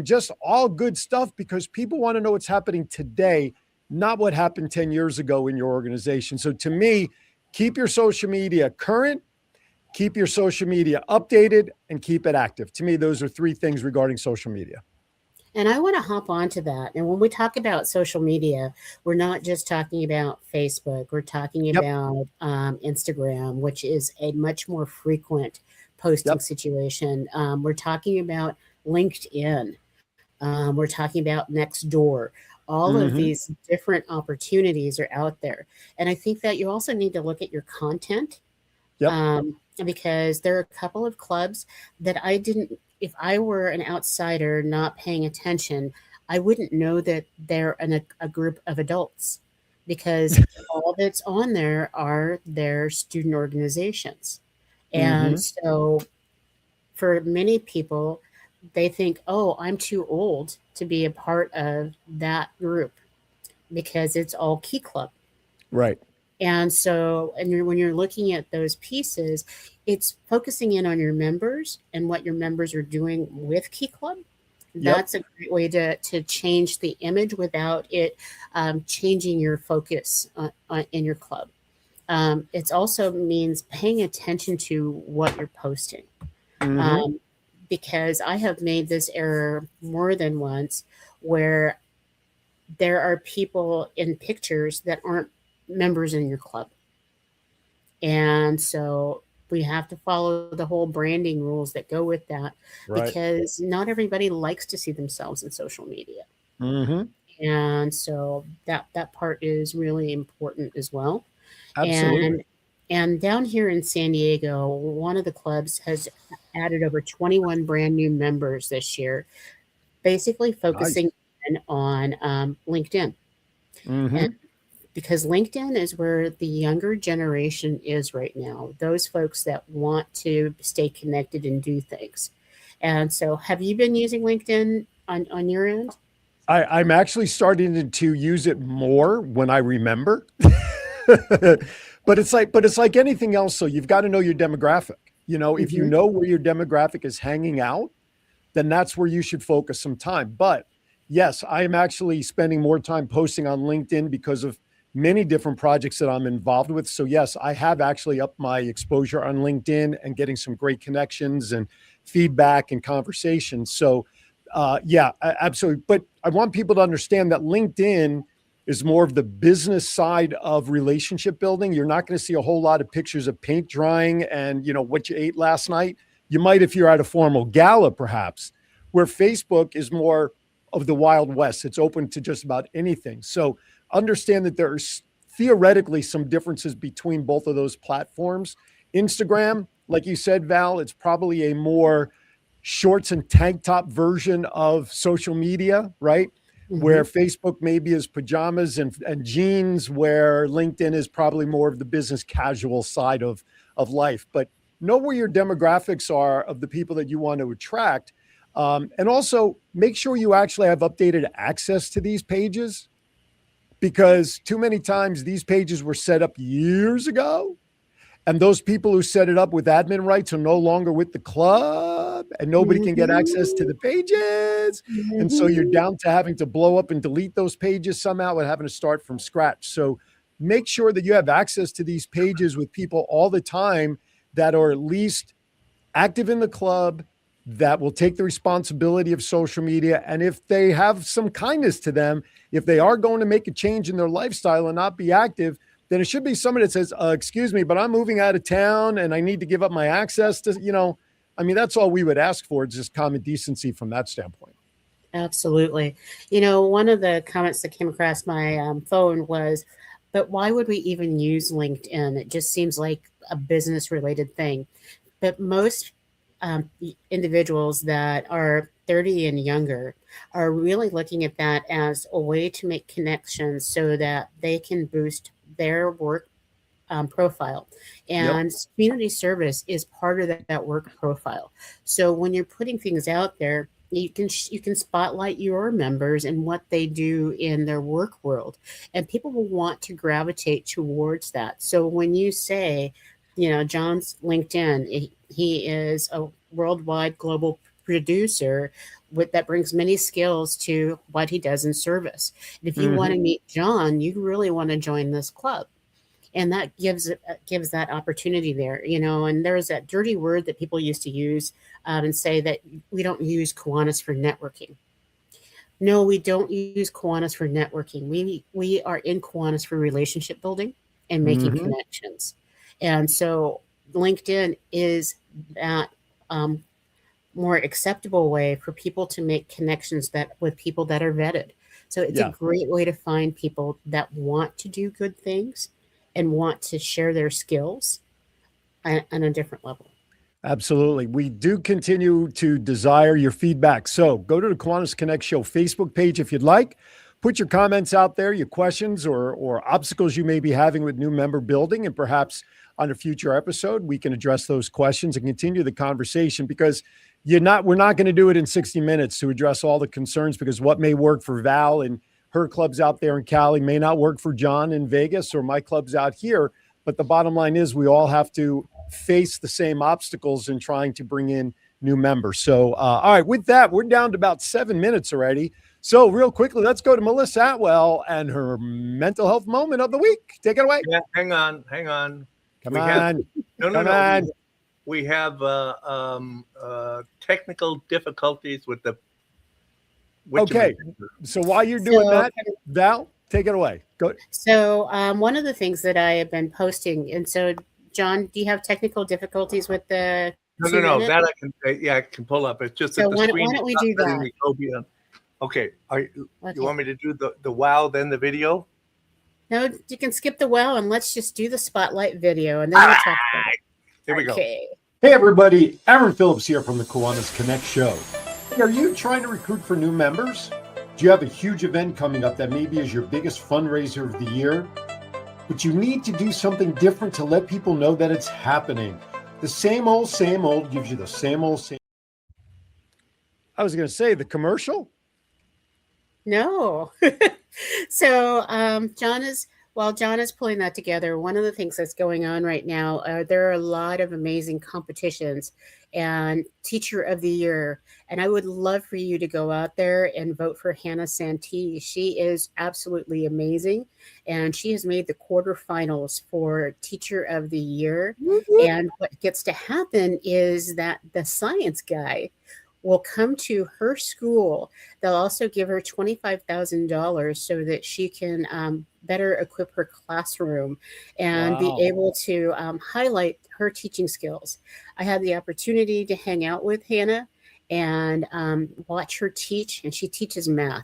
just all good stuff, because people want to know what's happening today, not what happened 10 years ago in your organization. So to me, keep your social media current, keep your social media updated, and keep it active. To me, those are three things regarding social media. And I want to hop onto that. And when we talk about social media, we're not just talking about Facebook. We're talking about Instagram, which is a much more frequent posting situation. We're talking about LinkedIn. We're talking about Nextdoor. All of these different opportunities are out there. And I think that you also need to look at your content, because there are a couple of clubs that I didn't, if I were an outsider not paying attention, I wouldn't know that they're a group of adults, because all that's on there are their student organizations. And so for many people, they think, oh, I'm too old to be a part of that group because it's all Key Club. Right. And so, when you're looking at those pieces, it's focusing in on your members and what your members are doing with Key Club. That's a great way to change the image without it changing your focus in your club. It also means paying attention to what you're posting. Because I have made this error more than once, where there are people in pictures that aren't members in your club. And so we have to follow the whole branding rules that go with that, because not everybody likes to see themselves in social media. And so that part is really important as well. Absolutely. And down here in San Diego, one of the clubs has added over 21 brand new members this year, basically focusing in on LinkedIn. And because LinkedIn is where the younger generation is right now, those folks that want to stay connected and do things. And so have you been using LinkedIn on your end? I'm actually starting to use it more when I remember. But it's like anything else. So you've got to know your demographic. If you know where your demographic is hanging out, then that's where you should focus some time. But yes, I am actually spending more time posting on LinkedIn because of many different projects that I'm involved with. So yes, I have actually upped my exposure on LinkedIn and getting some great connections and feedback and conversations. So absolutely. But I want people to understand that LinkedIn is more of the business side of relationship building. You're not going to see a whole lot of pictures of paint drying and, what you ate last night. You might if you're at a formal gala, perhaps, where Facebook is more of the Wild West. It's open to just about anything. So understand that there's theoretically some differences between both of those platforms. Instagram, like you said, Val, it's probably a more shorts and tank top version of social media, right? Where Facebook maybe is pajamas and jeans, where LinkedIn is probably more of the business casual side of life. But know where your demographics are of the people that you want to attract. And also make sure you actually have updated access to these pages, because too many times these pages were set up years ago, and those people who set it up with admin rights are no longer with the club, and nobody can get access to the pages. And so you're down to having to blow up and delete those pages somehow and having to start from scratch. So make sure that you have access to these pages with people all the time that are at least active in the club, that will take the responsibility of social media. And if they have some kindness to them, if they are going to make a change in their lifestyle and not be active, then it should be somebody that says, excuse me, but I'm moving out of town and I need to give up my access to, that's all we would ask for, is just common decency from that standpoint. Absolutely. One of the comments that came across my phone was, but why would we even use LinkedIn? It just seems like a business related thing. But most individuals that are 30 and younger are really looking at that as a way to make connections so that they can boost their work profile. Yep. And community service is part of that work profile. So when you're putting things out there, you can spotlight your members and what they do in their work world, and people will want to gravitate towards that. So when you say, John's LinkedIn, he is a worldwide global producer that brings many skills to what he does in service. And if you want to meet John, you really want to join this club, and that gives that opportunity there. And there's that dirty word that people used to use and say that we don't use Kiwanis for networking. No, we don't use Kiwanis for networking. We are in Kiwanis for relationship building and making connections. And so LinkedIn is that more acceptable way for people to make connections with people that are vetted. So it's a great way to find people that want to do good things and want to share their skills on a different level. Absolutely. We do continue to desire your feedback. So go to the Kiwanis Connect Show Facebook page if you'd like. Put your comments out there, your questions or obstacles you may be having with new member building, and perhaps on a future episode, we can address those questions and continue the conversation, because we're not going to do it in 60 minutes to address all the concerns, because what may work for Val and her clubs out there in Cali may not work for John in Vegas or my clubs out here. But the bottom line is we all have to face the same obstacles in trying to bring in new members. So, all right, with that, we're down to about 7 minutes already. So real quickly, let's go to Melissa Atwell and her mental health moment of the week. Take it away. Yeah, hang on. Come on. No. We have technical difficulties with the. Okay. So while you're doing that, Val, take it away. Go. So one of the things that I have been posting, and so John, do you have technical difficulties with the? No. That I can pull up. It's just so that the screen. Why don't we do that? Okay. You want me to do the wow, then the video? No, you can skip the wow and let's just do the spotlight video, and then we'll talk about it. Here we go. Hey everybody, Aaron Phillips here from the Kiwanis Connect Show. Are you trying to recruit for new members? Do you have a huge event coming up that maybe is your biggest fundraiser of the year? But you need to do something different to let people know that it's happening. The same old gives you the same old. I was going to say the commercial. No. So while John is pulling that together, one of the things that's going on right now, there are a lot of amazing competitions and Teacher of the Year. And I would love for you to go out there and vote for Hannah Santee. She is absolutely amazing. And she has made the quarterfinals for Teacher of the Year. Mm-hmm. And what gets to happen is that the science guy will come to her school. They'll also give her $25,000 so that she can better equip her classroom and be able to highlight her teaching skills. I had the opportunity to hang out with Hannah and watch her teach, and she teaches math.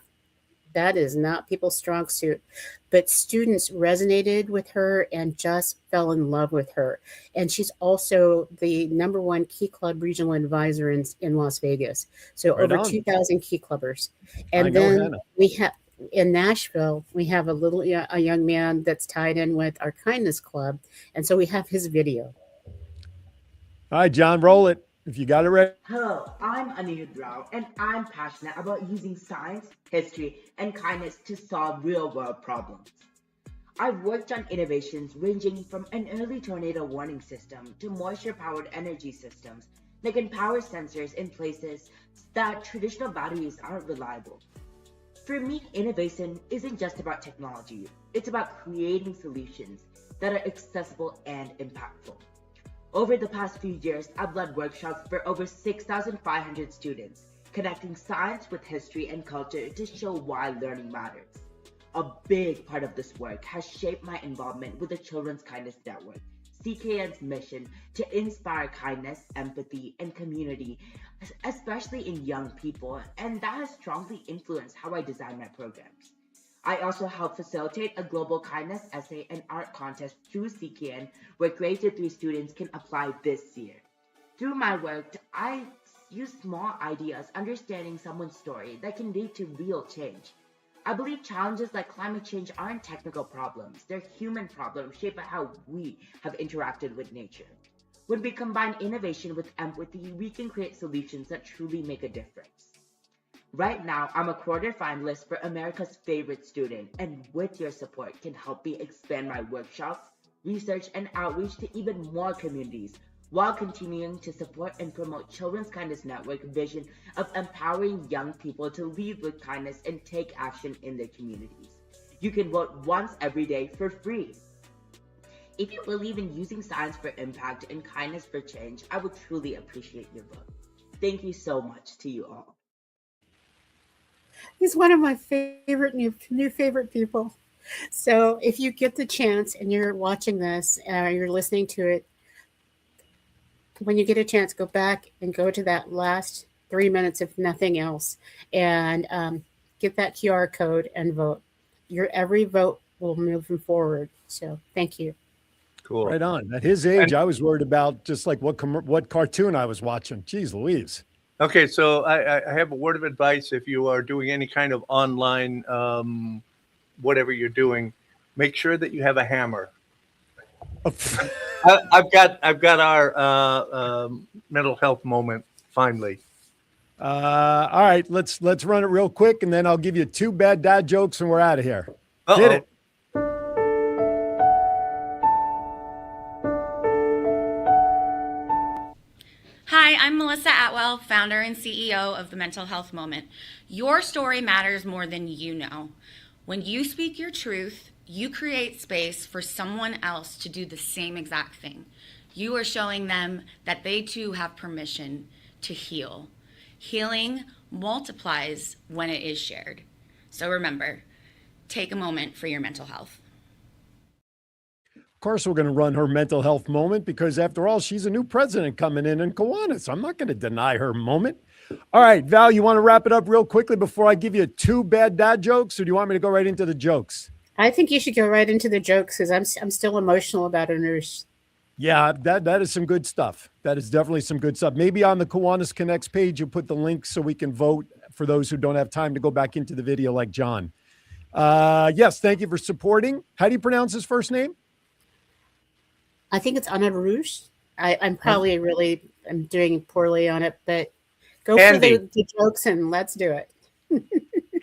That is not people's strong suit, but students resonated with her and just fell in love with her. And she's also the #1 Key Club regional advisor in Las Vegas. So right over on. 2,000 Key Clubbers. And then we have in Nashville, we have a young man that's tied in with our Kindness Club. And so we have his video. All right, John, roll it. If you got it ready. Hello, I'm Anirudh Rao, and I'm passionate about using science, history, and kindness to solve real-world problems. I've worked on innovations ranging from an early tornado warning system to moisture-powered energy systems that can power sensors in places that traditional batteries aren't reliable. For me, innovation isn't just about technology. It's about creating solutions that are accessible and impactful. Over the past few years, I've led workshops for over 6,500 students, connecting science with history and culture to show why learning matters. A big part of this work has shaped my involvement with the Children's Kindness Network, CKN's mission to inspire kindness, empathy, and community, especially in young people, and that has strongly influenced how I design my programs. I also help facilitate a global kindness essay and art contest through CKN, where grade 3 students can apply this year. Through my work, I use small ideas, understanding someone's story that can lead to real change. I believe challenges like climate change aren't technical problems, they're human problems shaped by how we have interacted with nature. When we combine innovation with empathy, we can create solutions that truly make a difference. Right now, I'm a quarterfinalist for America's Favorite Student, and with your support can help me expand my workshops, research, and outreach to even more communities, while continuing to support and promote Children's Kindness Network vision of empowering young people to lead with kindness and take action in their communities. You can vote once every day for free. If you believe in using science for impact and kindness for change, I would truly appreciate your vote. Thank you so much to you all. He's one of my favorite new favorite people. So if you get the chance and you're watching this, you're listening to it, when you get a chance, go back and go to that last 3 minutes, if nothing else, and get that QR code and vote. Your every vote will move him forward. So thank you. Cool. Right on. At his age, I was worried about just like what cartoon I was watching. Jeez Louise. Okay, so I have a word of advice. If you are doing any kind of online, whatever you're doing, make sure that you have a hammer. I've got our mental health moment finally. All right, let's run it real quick, and then I'll give you 2 bad dad jokes, and we're out of here. Hit it. Hi, I'm Melissa Atwell, founder and CEO of the Mental Health Moment. Your story matters more than you know. When you speak your truth, you create space for someone else to do the same exact thing. You are showing them that they too have permission to heal. Healing multiplies when it is shared. So remember, take a moment for your mental health. Of course, we're going to run her mental health moment because, after all, she's a new president coming in Kiwanis. I'm not going to deny her moment. All right, Val, you want to wrap it up real quickly before I give you 2 bad dad jokes, or do you want me to go right into the jokes? I think you should go right into the jokes because I'm still emotional about Anush. Yeah, that is some good stuff. That is definitely some good stuff. Maybe on the Kiwanis Connects page, you put the link so we can vote for those who don't have time to go back into the video like John. Yes, thank you for supporting. How do you pronounce his first name? I think it's Anush. I'm probably I'm doing poorly on it, but go Andy. for the jokes and let's do it.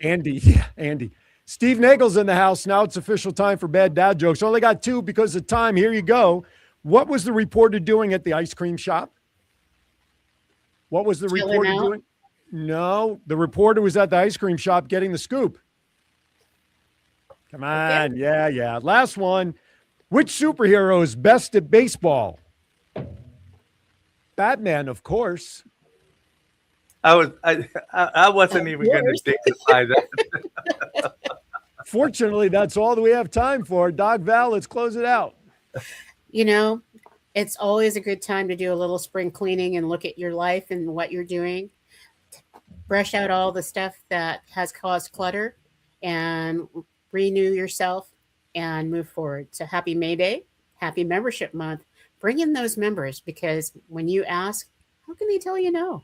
Andy. Yeah, Andy. Steve Nagel's in the house. Now it's official time for bad dad jokes. Only got 2 because of time. Here you go. What was the reporter doing at the ice cream shop? What was the Chilling reporter out? doing? No, the reporter was at the ice cream shop getting the scoop. Come on. Okay. Yeah. Last one. Which superhero is best at baseball? Batman, of course. I wasn't even going to dignify that. Fortunately, that's all that we have time for. Doc Val, let's close it out. You know, it's always a good time to do a little spring cleaning and look at your life and what you're doing. Brush out all the stuff that has caused clutter and renew yourself and move forward. So happy May Day, happy membership month. Bring in those members because when you ask, how can they tell you no?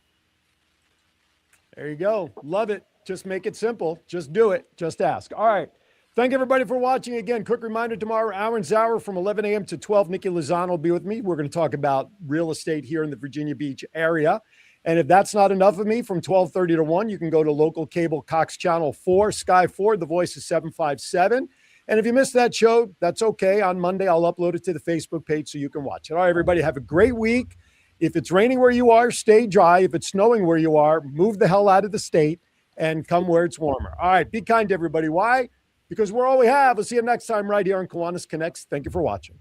There you go. Love it. Just make it simple. Just do it. Just ask. All right. Thank everybody for watching. Again, quick reminder, tomorrow, Hour and Hour from 11 a.m. to 12, Nikki Lozano will be with me. We're going to talk about real estate here in the Virginia Beach area. And if that's not enough of me, from 12:30 to 1, you can go to local cable Cox Channel 4, Sky 4, The Voice is 757. And if you missed that show, that's okay. On Monday, I'll upload it to the Facebook page so you can watch it. All right, everybody, have a great week. If it's raining where you are, stay dry. If it's snowing where you are, move the hell out of the state and come where it's warmer. All right, be kind to everybody. Why? Because we're all we have. We'll see you next time right here on Kiwanis Connects. Thank you for watching.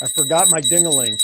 I forgot my ding-a-ling.